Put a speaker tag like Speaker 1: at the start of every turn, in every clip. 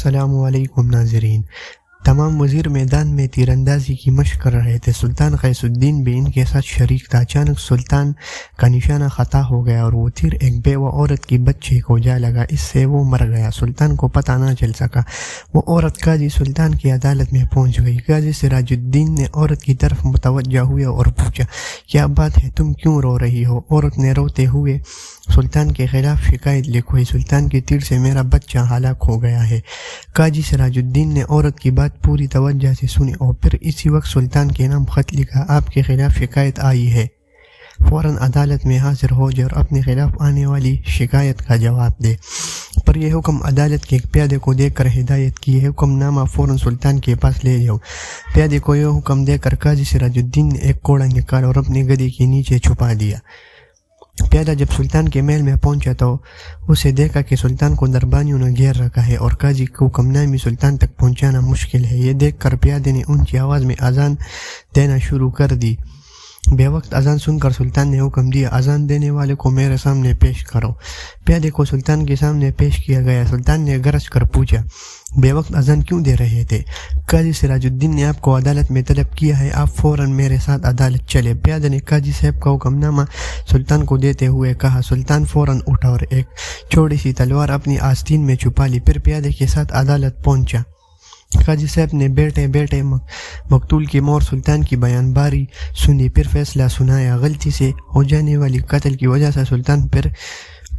Speaker 1: السلام علیکم ناظرین۔ تمام وزیر میدان میں تیر اندازی کی مشق کر رہے تھے۔ سلطان قیس الدین بھی ان کے ساتھ شریک تھا۔ اچانک سلطان کا نشانہ خطا ہو گیا اور وہ تیر ایک بیوہ عورت کی بچے کو جا لگا، اس سے وہ مر گیا۔ سلطان کو پتہ نہ چل سکا۔ وہ عورت قاضی سلطان کی عدالت میں پہنچ گئی۔ قاضی سراج الدین نے عورت کی طرف متوجہ ہوئے اور پوچھا، کیا بات ہے، تم کیوں رو رہی ہو؟ عورت نے روتے ہوئے سلطان کے خلاف شکایت لکھوائی، سلطان کی تیر سے میرا بچہ ہلاک ہو گیا ہے۔ قاضی سراج الدین نے عورت کی بات پوری توجہ سے سنی اور پھر اسی وقت سلطان کے نام خط لکھا، آپ کے خلاف شکایت آئی ہے، فوراً عدالت میں حاضر ہو جائے اور اپنے خلاف آنے والی شکایت کا جواب دے۔ پر یہ حکم عدالت کے ایک پیادے کو دے کر ہدایت کی، یہ حکم نامہ فوراً سلطان کے پاس لے جاؤ۔ پیادے کو یہ حکم دے کر قاضی سراج الدین نے ایک کوڑا نکالا اور اپنے گدے کے نیچے چھپا دیا۔ پیادہ جب سلطان کے محل میں پہنچا تو اسے دیکھا کہ سلطان کو دربانیوں نے گھیر رکھا ہے اور قاضی کو حکم نامی سلطان تک پہنچانا مشکل ہے۔ یہ دیکھ کر پیادے نے اونچی آواز میں اذان دینا شروع کر دی۔ بے وقت اذان سن کر سلطان نے حکم دیا، اذان دینے والے کو میرے سامنے پیش کرو۔ پیادے کو سلطان کے سامنے پیش کیا گیا۔ سلطان نے گرج کر پوچھا، بے وقت اذان کیوں دے رہے تھے؟ قاضی سراج الدین نے آپ کو عدالت میں طلب کیا ہے، آپ فوراً میرے ساتھ عدالت چلے۔ پیادے نے قاضی صاحب کا حکم نامہ سلطان کو دیتے ہوئے کہا۔ سلطان فوراً اٹھا اور ایک چھوٹی سی تلوار اپنی آستین میں چھپا لی، پھر پیادے کے ساتھ عدالت پہنچا۔ قاضی صاحب نے بیٹھے بیٹھے مقتول کی مور سلطان کی بیان باری سنی، پھر فیصلہ سنایا۔ غلطی سے ہو جانے والی قتل کی وجہ سے سلطان پر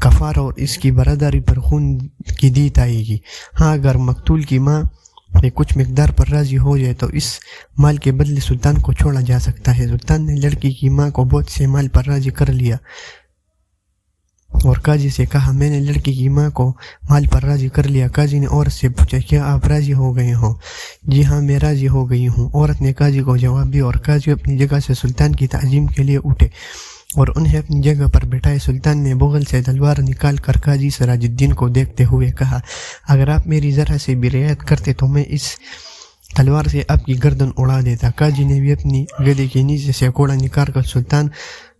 Speaker 1: کفارہ اور اس کی برادری پر خون کی دیت آئے گی۔ ہاں، اگر مقتول کی ماں کچھ مقدار پر راضی ہو جائے تو اس مال کے بدلے سلطان کو چھوڑا جا سکتا ہے۔ سلطان نے لڑکی کی ماں کو بہت سے مال پر راضی کر لیا اور قاضی سے کہا، میں نے لڑکی کی ماں کو مال پر راضی کر لیا۔ قاضی نے عورت سے پوچھا، کیا آپ راضی ہو گئے ہو؟ جی ہاں، میں راضی ہو گئی ہوں، عورت نے قاضی کو جواب دیا اور قاضی اپنی جگہ سے سلطان کی تعظیم کے لیے اٹھے اور انہیں اپنی جگہ پر بٹھائے۔ سلطان نے بغل سے تلوار نکال کر قاضی سراج الدین کو دیکھتے ہوئے کہا، اگر آپ میری ذرا سے بھی رعایت کرتے تو میں اس تلوار سے آپ کی گردن اڑا دیتا۔ قاضی نے بھی اپنی گدے کے نیچے سے کوڑا نکال کر سلطان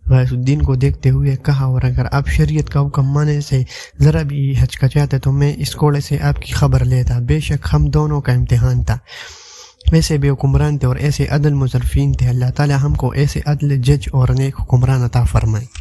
Speaker 1: غیاث الدین کو دیکھتے ہوئے کہا، اور اگر آپ شریعت کا حکم ماننے سے ذرا بھی ہچکچاتے تو میں اس کوڑے سے آپ کی خبر لیتا۔ بے شک ہم دونوں کا امتحان تھا، ایسے بے حکمران تھے اور ایسے عدل مصرفین تھے۔ اللہ تعالی ہم کو ایسے عدل جج اور نیک حکمران عطا فرمائے۔